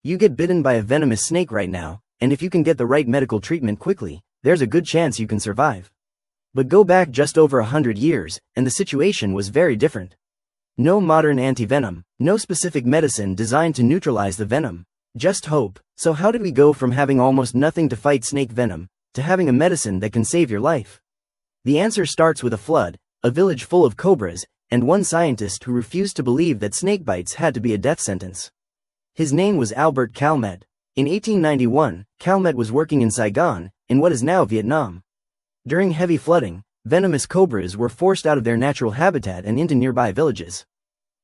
You get bitten by a venomous snake right now, and if you can get the right medical treatment quickly, there's a good chance you can survive. But go back just over 100 years, and the situation was very different. No modern antivenom, no specific medicine designed to neutralize the venom. Just hope. So how did we go from having almost nothing to fight snake venom, to having a medicine that can save your life? The answer starts with a flood, a village full of cobras, and one scientist who refused to believe that snake bites had to be a death sentence. His name was Albert Calmette. In 1891, Calmette was working in Saigon, in what is now Vietnam. During heavy flooding, venomous cobras were forced out of their natural habitat and into nearby villages.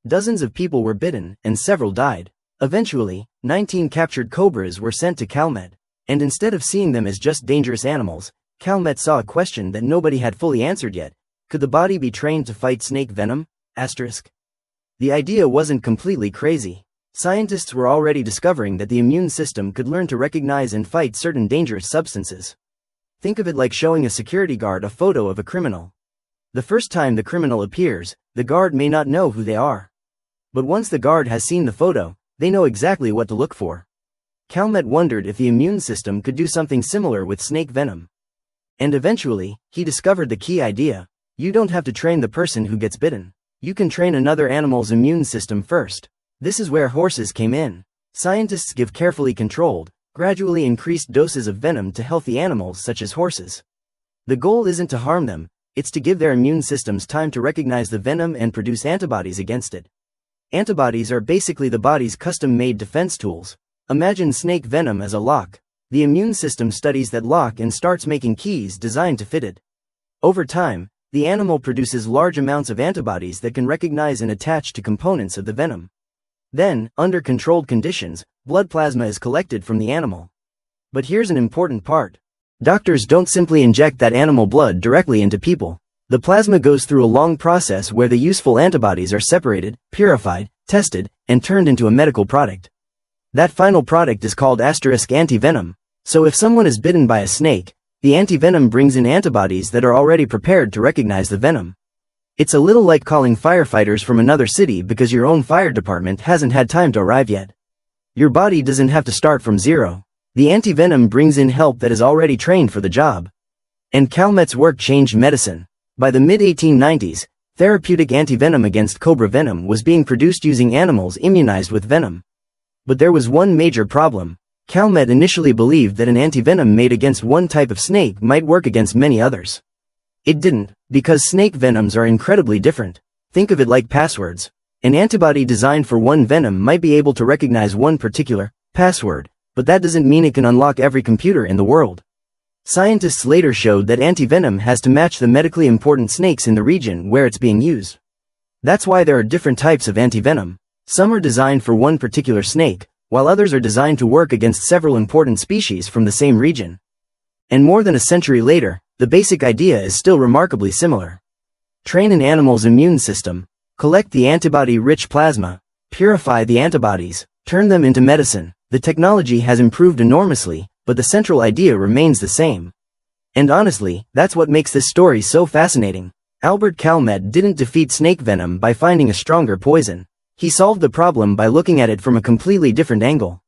Dozens of people were bitten, and several died. Eventually, 19 captured cobras were sent to Calmette, and instead of seeing them as just dangerous animals, Calmette saw a question that nobody had fully answered yet. Could the body be trained to fight snake venom? The idea wasn't completely crazy. Scientists were already discovering that the immune system could learn to recognize and fight certain dangerous substances. Think of it like showing a security guard a photo of a criminal. The first time the criminal appears, the guard may not know who they are. But once the guard has seen the photo, they know exactly what to look for. Calmette wondered if the immune system could do something similar with snake venom. And eventually, he discovered the key idea. You don't have to train the person who gets bitten. You can train another animal's immune system first. This is where horses came in. Scientists give carefully controlled, gradually increased doses of venom to healthy animals such as horses. The goal isn't to harm them, it's to give their immune systems time to recognize the venom and produce antibodies against it. Antibodies are basically the body's custom-made defense tools. Imagine snake venom as a lock. The immune system studies that lock and starts making keys designed to fit it. Over time, the animal produces large amounts of antibodies that can recognize and attach to components of the venom. Then, under controlled conditions, blood plasma is collected from the animal. But here's an important part. Doctors don't simply inject that animal blood directly into people. The plasma goes through a long process where the useful antibodies are separated, purified, tested, and turned into a medical product. That final product is called antivenom. So if someone is bitten by a snake, the antivenom brings in antibodies that are already prepared to recognize the venom. It's a little like calling firefighters from another city because your own fire department hasn't had time to arrive yet. Your body doesn't have to start from zero. The antivenom brings in help that is already trained for the job. And Calmette's work changed medicine. By the mid-1890s, therapeutic antivenom against cobra venom was being produced using animals immunized with venom. But there was one major problem. Calmette initially believed that an antivenom made against one type of snake might work against many others. It didn't, because snake venoms are incredibly different. Think of it like passwords. An antibody designed for one venom might be able to recognize one particular password, but that doesn't mean it can unlock every computer in the world. Scientists later showed that antivenom has to match the medically important snakes in the region where it's being used. That's why there are different types of antivenom. Some are designed for one particular snake, while others are designed to work against several important species from the same region. And more than a century later, the basic idea is still remarkably similar. Train an animal's immune system, collect the antibody-rich plasma, purify the antibodies, turn them into medicine. The technology has improved enormously, but the central idea remains the same. And honestly, that's what makes this story so fascinating. Albert Calmette didn't defeat snake venom by finding a stronger poison. He solved the problem by looking at it from a completely different angle.